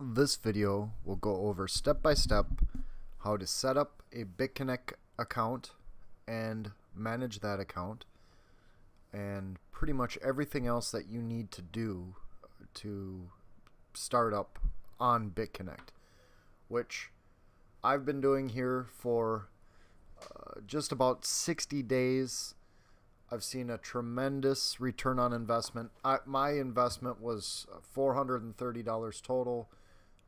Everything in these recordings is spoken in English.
This video will go over step by step how to set up a BitConnect account and manage that account, and pretty much everything else that you need to do to start up on BitConnect, which I've been doing here for just about 60 days. I've seen a tremendous return on investment. My investment was $430 total.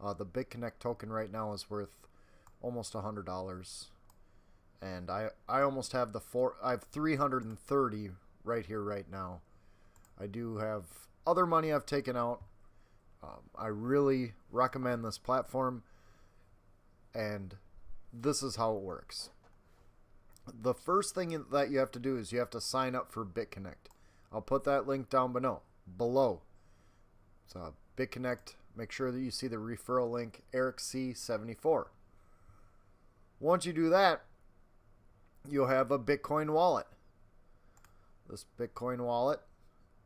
The BitConnect token right now is worth almost $100, and I almost have I have 330 right here right now. I do have other money I've taken out. I really recommend this platform, and this is how it works. The first thing that you have to do is you have to sign up for BitConnect. I'll put that link down below. So BitConnect, make sure that you see the referral link, Eric C74. Once you do that, you'll have a Bitcoin wallet. This Bitcoin wallet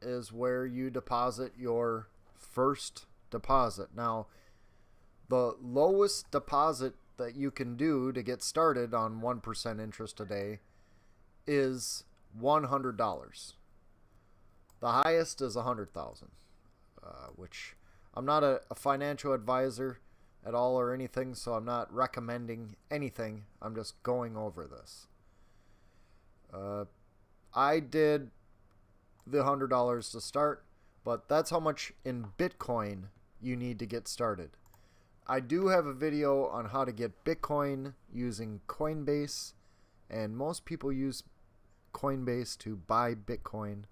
is where you deposit your first deposit. Now, the lowest deposit that you can do to get started on 1% interest a day is $100. The highest is $100,000, which I'm not a financial advisor at all or anything, so I'm not recommending anything. I'm just going over this. I did the $100 to start, but that's how much in Bitcoin you need to get started. I do have a video on how to get Bitcoin using Coinbase, and most people use Coinbase to buy Bitcoin.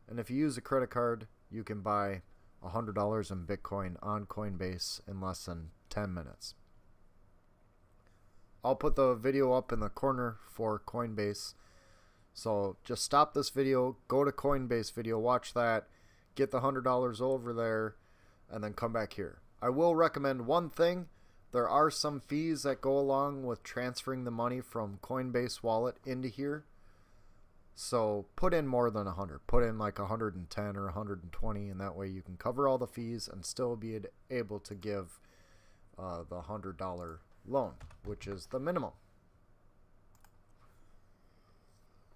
And if you use a credit card, you can buy $100 in Bitcoin on Coinbase in less than 10 minutes. I'll put the video up in the corner for Coinbase. So just stop this video, go to Coinbase video, watch that, get the $100 over there, and then come back here. I will recommend one thing. There are some fees that go along with transferring the money from Coinbase wallet into here. So put in more than 100. Put in like 110 or 120, and that way you can cover all the fees and still be able to give the $100 loan, which is the minimum.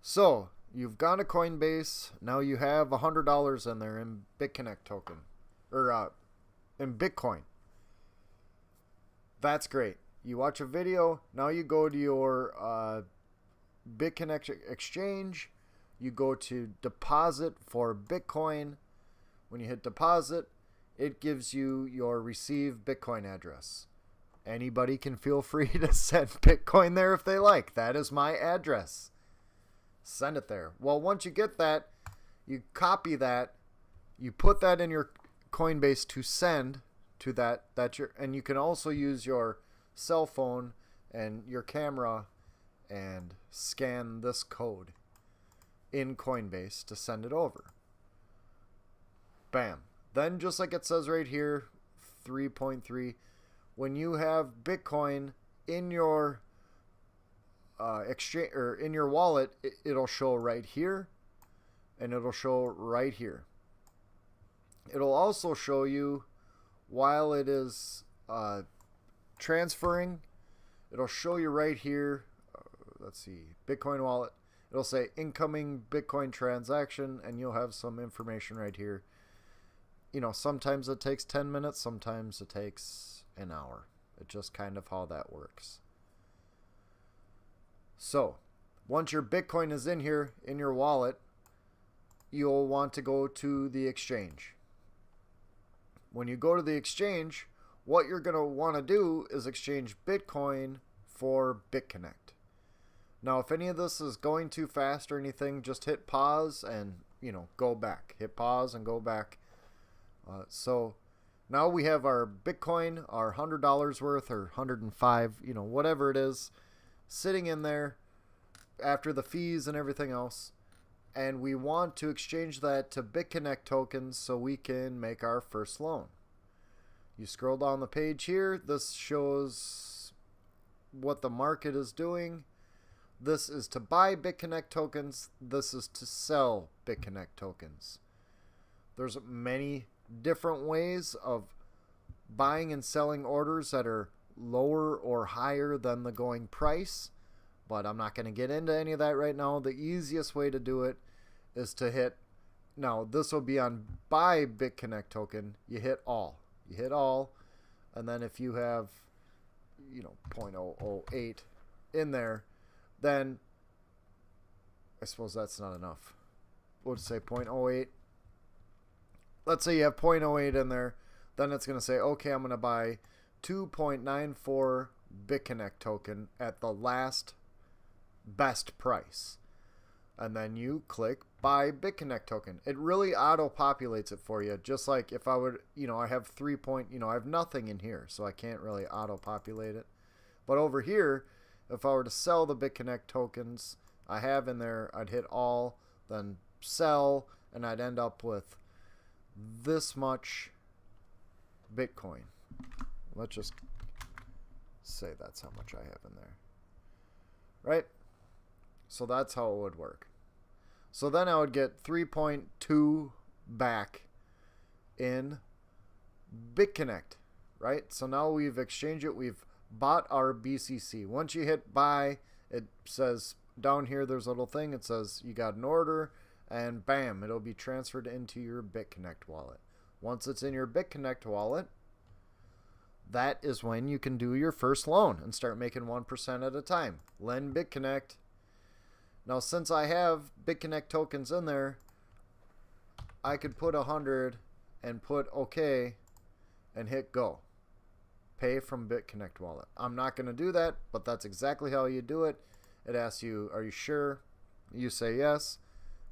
So you've gone to Coinbase. Now you have $100 in there in BitConnect token, or in Bitcoin. That's great. You watch a video. Now you go to your BitConnect exchange. You go to deposit for Bitcoin. When you hit deposit, it gives you your receive Bitcoin address. Anybody can feel free to send Bitcoin there if they like. That is my address. Send it there. Well, once you get that, you copy that. You put that in your Coinbase to send to that. And you can also use your cell phone and your camera and scan this code in Coinbase to send it over. Bam. Then just like it says right here, 3.3, when you have Bitcoin in your exchange or in your wallet, it'll show right here, and it'll show right here. It'll also show you while it is transferring. It'll show you right here. Let's see, Bitcoin wallet. It'll say incoming Bitcoin transaction, and you'll have some information right here. You know, sometimes it takes 10 minutes, sometimes it takes an hour. It's just kind of how that works. So, once your Bitcoin is in here, in your wallet, you'll want to go to the exchange. When you go to the exchange, what you're going to want to do is exchange Bitcoin for BitConnect. Now, if any of this is going too fast or anything, just hit pause and, go back. Hit pause and go back. So now we have our Bitcoin, our $100 worth or 105, whatever it is, sitting in there after the fees and everything else. And we want to exchange that to BitConnect tokens so we can make our first loan. You scroll down the page here. This shows what the market is doing. This is to buy BitConnect tokens. This is to sell BitConnect tokens. There's many different ways of buying and selling orders that are lower or higher than the going price, but I'm not going to get into any of that right now. The easiest way to do it is to hit, now this will be on buy BitConnect token, you hit all. You hit all, and then if you have, 0.008 in there, then I suppose that's not enough. We'll just say 0.08. Let's say you have 0.08 in there, then it's going to say, okay, I'm going to buy 2.94 BitConnect token at the last best price. And then you click buy BitConnect token. It really auto-populates it for you. Just like if I would, I have I have nothing in here, so I can't really auto-populate it. But over here, if I were to sell the BitConnect tokens I have in there, I'd hit all, then sell, and I'd end up with this much Bitcoin. Let's just say that's how much I have in there. Right? So that's how it would work. So then I would get 3.2 back in BitConnect, right? So now we've exchanged it. We've bought our BCC. Once you hit buy, it says down here, there's a little thing. It says you got an order, and bam, it'll be transferred into your BitConnect wallet. Once it's in your BitConnect wallet, that is when you can do your first loan and start making 1% at a time. Lend BitConnect. Now, since I have BitConnect tokens in there, I could put 100 and put OK and hit go. Pay from BitConnect wallet. I'm not going to do that, but that's exactly how you do it. It asks you, are you sure? You say yes,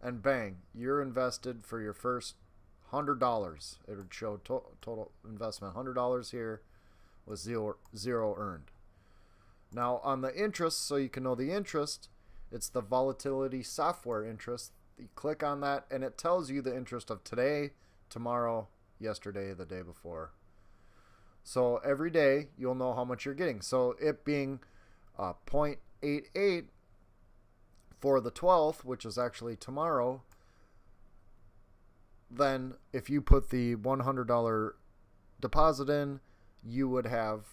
and bang, you're invested for your first $100. It would show total investment $100 here with zero earned. Now, on the interest, so you can know the interest, it's the volatility software interest. You click on that, and it tells you the interest of today, tomorrow, yesterday, the day before. So every day, you'll know how much you're getting. So it being 0.88 for the 12th, which is actually tomorrow, then if you put the $100 deposit in, you would have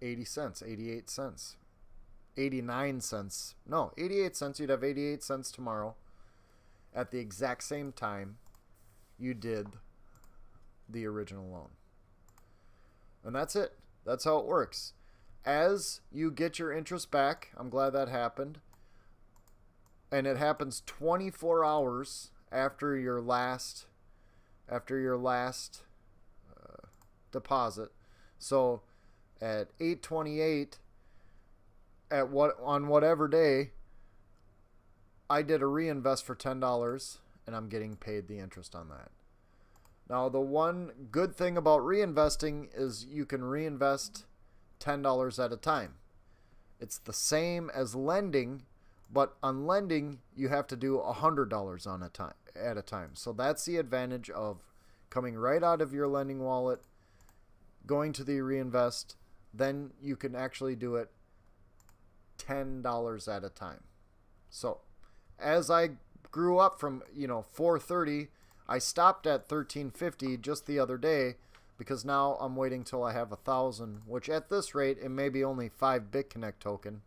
80 cents, 88 cents. 89 cents. No, 88 cents. You'd have 88 cents tomorrow at the exact same time you did the original loan. And that's it. That's how it works. As you get your interest back, I'm glad that happened. And it happens 24 hours after your last deposit. So at 8:28 on whatever day, I did a reinvest for $10 and I'm getting paid the interest on that. Now, the one good thing about reinvesting is you can reinvest $10 at a time. It's the same as lending, but on lending you have to do $100 at a time. So that's the advantage of coming right out of your lending wallet, going to the reinvest, then you can actually do it $10 at a time. So as I grew up from 430, I stopped at 1350 just the other day because now I'm waiting till I have 1,000, which at this rate it may be only 5 BitConnect token.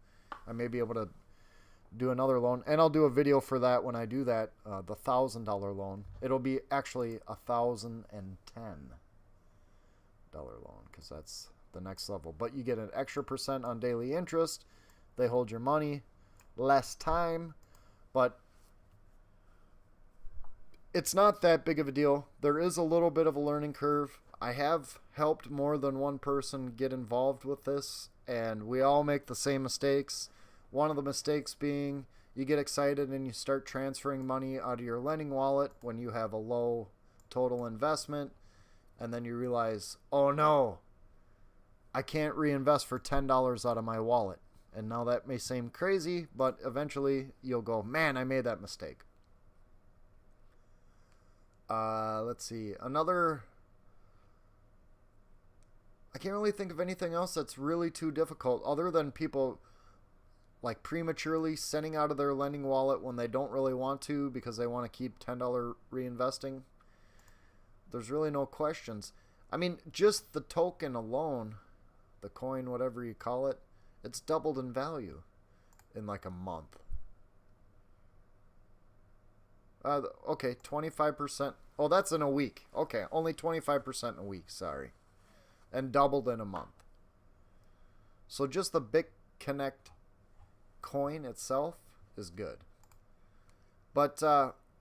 I may be able to do another loan, and I'll do a video for that when I do that, the $1,000 loan. It'll be actually $1,010 loan because that's the next level. But you get an extra % on daily interest. They hold your money less time, but it's not that big of a deal. There is a little bit of a learning curve. I have helped more than one person get involved with this, and we all make the same mistakes. One of the mistakes being you get excited and you start transferring money out of your lending wallet when you have a low total investment, and then you realize, oh no, I can't reinvest for $10 out of my wallet. And now that may seem crazy, but eventually you'll go, man, I made that mistake. Let's see. I can't really think of anything else that's really too difficult other than people like prematurely sending out of their lending wallet when they don't really want to because they want to keep $10 reinvesting. There's really no questions. I mean, just the token alone, the coin, whatever you call it, it's doubled in value in like a month. Okay, 25%. Oh, that's in a week. Okay, only 25% in a week, sorry. And doubled in a month. So just the BitConnect coin itself is good. But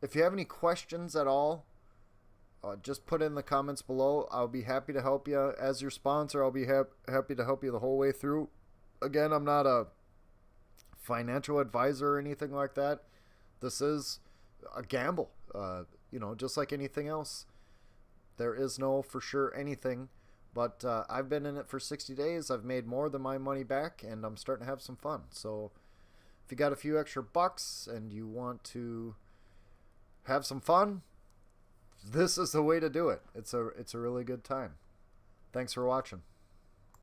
if you have any questions at all, just put in the comments below. I'll be happy to help you. As your sponsor, I'll be happy to help you the whole way through. Again, I'm not a financial advisor or anything like that. This is a gamble, you know, just like anything else. There is no for sure anything, but I've been in it for 60 days. I've made more than my money back, and I'm starting to have some fun. So if you got a few extra bucks and you want to have some fun, this is the way to do it. It's a really good time. Thanks for watching.